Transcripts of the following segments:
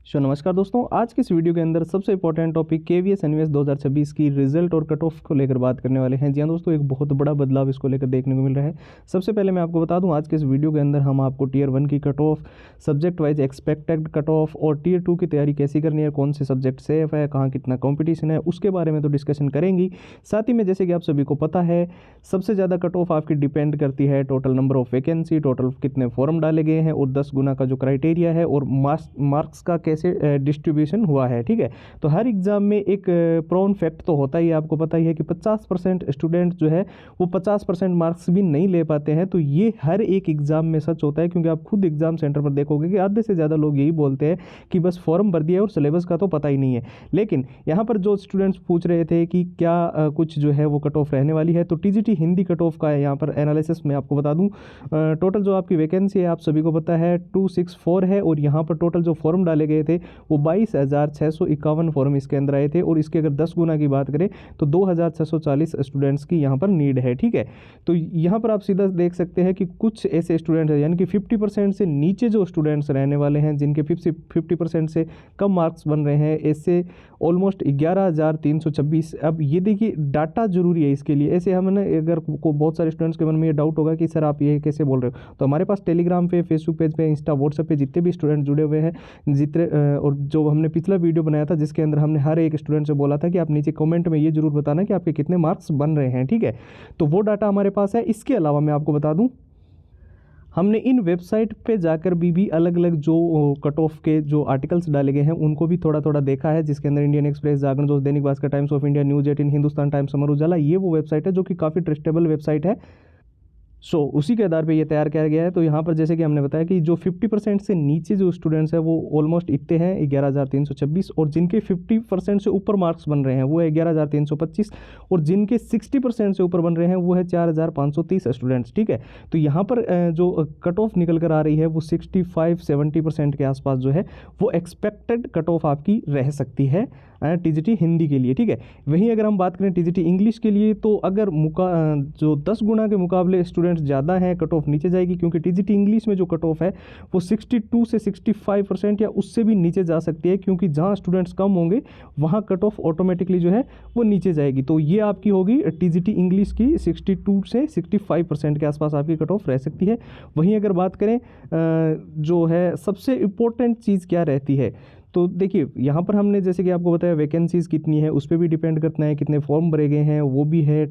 नमस्कार दोस्तों, आज के इस वीडियो के अंदर सबसे इंपॉर्टेंट टॉपिक केवीएस एनवीएस 2026 की रिजल्ट और कट ऑफ को लेकर बात करने वाले हैं। जी हाँ दोस्तों, एक बहुत बड़ा बदलाव इसको लेकर देखने को मिल रहा है। सबसे पहले मैं आपको बता दूं, आज के इस वीडियो के अंदर हम आपको टियर 1 की cut off, subject wise expected cut off और टियर 2 की तैयारी कैसी करनी है, कौन से सब्जेक्ट सेफ है, कहाँ कितना कॉम्पिटिशन है, उसके बारे में तो डिस्कशन करेंगी। साथ ही में जैसे कि आप सभी को पता है, सबसे ज़्यादा कट ऑफ आपकी डिपेंड करती है total number of vacancy, total कितने फॉर्म डाले गए हैं और 10 गुना का जो क्राइटेरिया है और मार्क्स का कैसे डिस्ट्रीब्यूशन हुआ है। ठीक है, तो हर एग्जाम में एक प्रोन फैक्ट तो होता ही है, आपको पता ही है कि 50% स्टूडेंट जो है वो 50% मार्क्स भी नहीं ले पाते हैं। तो ये हर एक एग्जाम में सच होता है, क्योंकि आप खुद एग्जाम सेंटर पर देखोगे कि आधे से ज़्यादा लोग यही बोलते हैं कि बस फॉर्म भर दिया और सिलेबस का तो पता ही नहीं है। लेकिन यहाँ पर जो स्टूडेंट्स पूछ रहे थे कि क्या कुछ जो है वो कट ऑफ रहने वाली है, तो टीजीटी हिंदी कट ऑफ का है यहाँ पर एनालिसिस में आपको बता दूँ। टोटल जो आपकी वैकेंसी है आप सभी को पता है 264 है, और यहाँ पर टोटल जो फॉर्म डाले गए थे वो 22,651 फॉर्म इसके अंदर आए थे, और इसके अगर 10 गुना की बात करें तो 2,640 स्टूडेंट्स की यहाँ पर नीड है। ठीक है, तो यहाँ पर आप सीधा देख सकते हैं कि कुछ ऐसे स्टूडेंट्स हैं, यानी कि 50% से नीचे जो स्टूडेंट्स रहने वाले हैं, जिनके 50% से कम मार्क्स बन रहे हैं, ऐसे ऑलमोस्ट 11,326। अब ये देखिए, डाटा जरूरी है इसके लिए। ऐसे हमने अगर बहुत सारे स्टूडेंट्स के मन में ये डाउट होगा कि सर आप ये कैसे बोल रहे हो, तो हमारे पास टेलीग्राम पे, फेसबुक पेज पे, इंस्टा, व्हाट्सएप पे जितने भी स्टूडेंट जुड़े हुए हैं, जितने और जो हमने पिछला वीडियो बनाया था जिसके अंदर हमने हर एक स्टूडेंट से बोला था कि आप नीचे कमेंट में ये जरूर बताना कि आपके कितने मार्क्स बन रहे हैं। ठीक है, तो वो डाटा हमारे पास है। इसके अलावा मैं आपको बता दूं, हमने इन वेबसाइट पे जाकर भी अलग अलग जो कट ऑफ के जो आर्टिकल्स डाले गए हैं उनको भी थोड़ा थोड़ा देखा है, जिसके अंदर इंडियन एक्सप्रेस, जागरण दोस्त, Dainik Bhaskar, Times of India, news 18, Hindustan Times, Amar Ujala, ये वो वेबसाइट है जो कि काफ़ी ट्रस्टेबल वेबसाइट है। उसी के आधार पे ये तैयार किया गया है। तो यहाँ पर जैसे कि हमने बताया कि जो 50% से नीचे जो स्टूडेंट्स हैं वो ऑलमोस्ट इतने हैं 11,326, और जिनके 50% से ऊपर मार्क्स बन रहे हैं वो है 11,325, और जिनके 60% से ऊपर बन रहे हैं वो है 4,530 स्टूडेंट्स। ठीक है, तो यहाँ पर जो कट ऑफ निकल कर आ रही है वो 65-70% के आसपास जो है वो एक्सपेक्टेड कट ऑफ आपकी रह सकती है टीजीटी हिंदी के लिए। ठीक है, वहीं अगर हम बात करें टीजीटी इंग्लिश के लिए, तो अगर जो 10 गुना के मुकाबले स्टूडेंट्स ज़्यादा हैं, कट ऑफ नीचे जाएगी, क्योंकि टीजीटी इंग्लिश में जो कट ऑफ है वो 62 से 65% या उससे भी नीचे जा सकती है, क्योंकि जहाँ स्टूडेंट्स कम होंगे वहाँ कट ऑफ ऑटोमेटिकली जो है वो नीचे जाएगी। तो ये आपकी होगी टीजीटी इंग्लिश की 62 से 65% के आसपास आपकी कट ऑफ रह सकती है। वहीं अगर बात करें जो है सबसे इम्पोर्टेंट चीज़ क्या रहती है, तो देखिए यहाँ पर हमने जैसे कि आपको बताया वैकेंसीज़ कितनी है उस पर भी डिपेंड करना है, कितने फॉर्म भरे गए हैं वो भी है,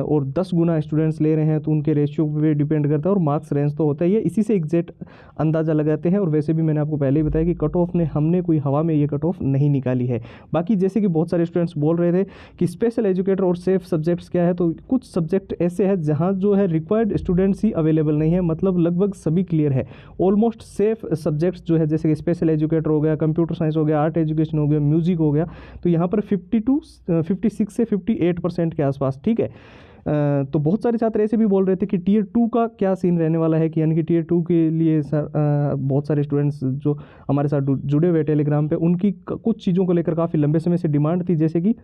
और 10 गुना स्टूडेंट्स ले रहे हैं तो उनके रेशियो पे भी डिपेंड करता है, और मार्क्स रेंज तो होता ही है। इसी से एग्जैक्ट अंदाज़ा लगाते हैं। और वैसे भी मैंने आपको पहले ही बताया कि कट ऑफ ने हमने कोई हवा में ये कट ऑफ नहीं निकाली है। बाकी जैसे कि बहुत सारे स्टूडेंट्स बोल रहे थे कि स्पेशल एजुकेटर और सेफ सब्जेक्ट्स क्या है, तो कुछ सब्जेक्ट ऐसे हैं जहाँ जो है रिक्वायर्ड स्टूडेंट्स ही अवेलेबल नहीं है, मतलब लगभग सभी क्लियर है। ऑलमोस्ट सेफ सब्जेक्ट्स जो है जैसे कि स्पेशल एजुकेटर हो गया, कंप्यूटर साइंस हो गया, आर्ट एजुकेशन हो गया, म्यूजिक हो गया, तो यहाँ पर 56 से 58% के आसपास। ठीक है, तो बहुत सारे छात्र ऐसे भी बोल रहे थे कि टियर 2 का क्या सीन रहने वाला है, कि यानी कि टियर 2 के लिए सर बहुत सारे स्टूडेंट्स जो हमारे साथ जुड़े हुए टेलीग्राम पे, उनकी कुछ चीज़ों को लेकर काफ़ी लंबे समय से डिमांड थी। जैसे कि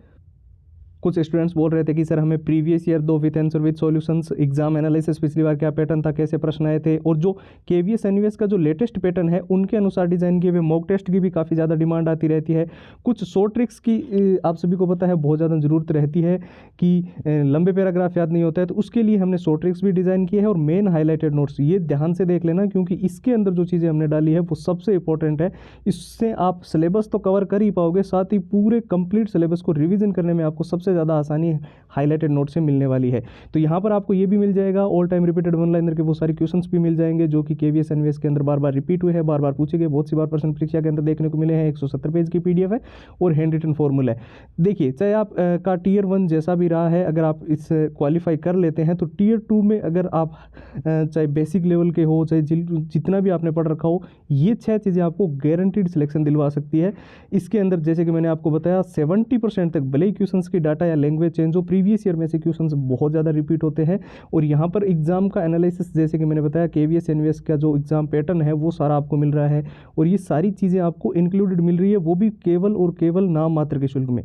कुछ स्टूडेंट्स बोल रहे थे कि सर हमें previous year 2 with answer with solutions exam analysis पिछली बार क्या पैटर्न था, कैसे प्रश्न आए थे, और जो केवीएस एनवीएस का जो लेटेस्ट पैटर्न है उनके अनुसार डिज़ाइन किए हुए मॉक टेस्ट की भी काफ़ी ज़्यादा डिमांड आती रहती है। कुछ शॉर्ट ट्रिक्स की आप सभी को पता है बहुत ज़्यादा ज़रूरत रहती है कि लंबे पैराग्राफ याद नहीं होता है, तो उसके लिए हमने शॉर्ट ट्रिक्स भी डिज़ाइन किए हैं। और मेन हाईलाइटेड नोट्स ये ध्यान से देख लेना, क्योंकि इसके अंदर जो चीज़ें हमने डाली है वो सबसे इंपॉर्टेंट है। इससे आप सिलेबस तो कवर कर ही पाओगे, साथ ही पूरे कंप्लीट सिलेबस को रिवीजन करने में आपको सबसे ज़्यादा आसानी हाईलाइटेड नोट से मिलने वाली है। तो यहाँ पर आपको ये भी मिल जाएगा, all time repeated one liner के वो सारे क्वेश्चंस भी मिल जाएंगे जो कि केवीएस एनवीएस के अंदर बार बार रिपीट हुए हैं, बार बार पूछे गए, बहुत सी बार प्रश्न परीक्षा के अंदर देखने को मिले हैं। 170 पेज की पीडीएफ है और हैंड रिटन फॉर्मूला है। देखिए, चाहे आप का टियर 1 जैसा भी रहा है, अगर आप इस क्वालिफाई कर लेते हैं तो टियर 2 में अगर आप चाहे बेसिक लेवल के हो, चाहे जितना भी आपने पढ़ रखा हो, ये 6 चीज़ें आपको गारंटीड सिलेक्शन दिलवा सकती है। इसके अंदर जैसे कि मैंने आपको बताया 70% तक भले ही क्वेश्चंस की डाटा या लैंग्वेज चेंज हो, प्रीवियस ईयर में से क्वेश्चंस बहुत ज़्यादा रिपीट होते हैं। और यहाँ पर एग्जाम का एनालिसिस जैसे कि मैंने बताया केवीएस एनवीएस का जो एग्जाम पैटर्न है वो सारा आपको मिल रहा है, और ये सारी चीज़ें आपको इंक्लूडेड मिल रही है, वो भी केवल और केवल नाम मात्र के शुल्क में।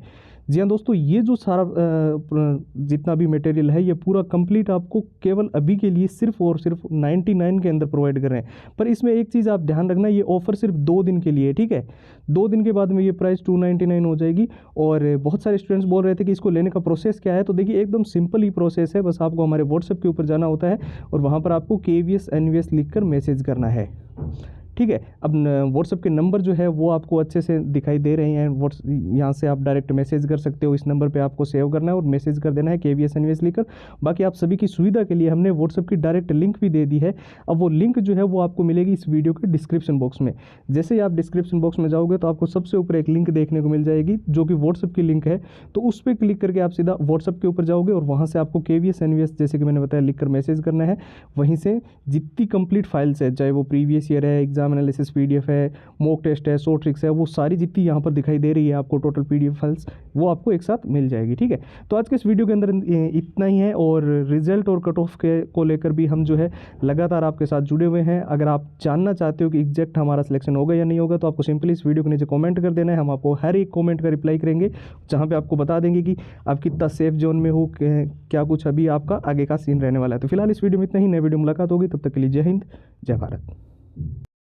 जी हाँ दोस्तों, ये जो सारा जितना भी मटेरियल है ये पूरा कंप्लीट आपको केवल अभी के लिए सिर्फ और सिर्फ 99 के अंदर प्रोवाइड कर रहे हैं। पर इसमें एक चीज़ आप ध्यान रखना, ये ऑफर सिर्फ 2 दिन के लिए है, ठीक है। 2 दिन के बाद में ये प्राइस 299 हो जाएगी। और बहुत सारे स्टूडेंट्स बोल रहे थे कि इसको लेने का प्रोसेस क्या है, तो देखिए एकदम सिंपल ही प्रोसेस है। बस आपको हमारे व्हाट्सएप के ऊपर जाना होता है और वहाँ पर आपको KVS NVS लिख कर मैसेज करना है, ठीक है। अब व्हाट्सएप के नंबर जो है वो आपको अच्छे से दिखाई दे रहे हैं। यहाँ से आप डायरेक्ट मैसेज कर सकते हो। इस नंबर पे आपको सेव करना है और मैसेज कर देना है KVS NVS लिखकर। बाकी आप सभी की सुविधा के लिए हमने व्हाट्सएप की डायरेक्ट लिंक भी दे दी है। अब वो लिंक जो है वो आपको मिलेगी इस वीडियो के डिस्क्रिप्शन बॉक्स में। जैसे ही आप डिस्क्रिप्शन बॉक्स में जाओगे तो आपको सबसे ऊपर एक लिंक देखने को मिल जाएगी जो कि व्हाट्सएप की लिंक है। तो उस पर क्लिक करके आप सीधा व्हाट्सएप के ऊपर जाओगे और वहाँ से आपको KVS NVS जैसे कि मैंने बताया लिख कर मैसेज करना है। वहीं से जितनी कंप्लीट फाइल्स है, चाहे वो प्रीवियस ईयर है, एग्जाम एनालिसिस PDF है, मॉक टेस्ट है, शॉर्ट ट्रिक्स है, वो सारी जितनी यहाँ पर दिखाई दे रही है आपको टोटल PDF फाइल्स, वो आपको एक साथ मिल जाएगी, ठीक है। तो आज के इस वीडियो के अंदर इतना ही है। और रिजल्ट और कट ऑफ को लेकर भी हम जो है लगातार आपके साथ जुड़े हुए हैं। अगर आप जानना चाहते हो कि एग्जैक्ट हमारा सिलेक्शन होगा या नहीं होगा, तो आपको सिंपली इस वीडियो के नीचे कॉमेंट कर देना है। हम आपको हर एक कॉमेंट का रिप्लाई करेंगे, जहाँ पर आपको बता देंगे कि आप कितना सेफ जोन में हो, क्या कुछ अभी आपका आगे का सीन रहने वाला है। तो फिलहाल इस वीडियो में इतना ही। नए वीडियो मुलाकात होगी, तब तक के लिए जय हिंद, जय भारत।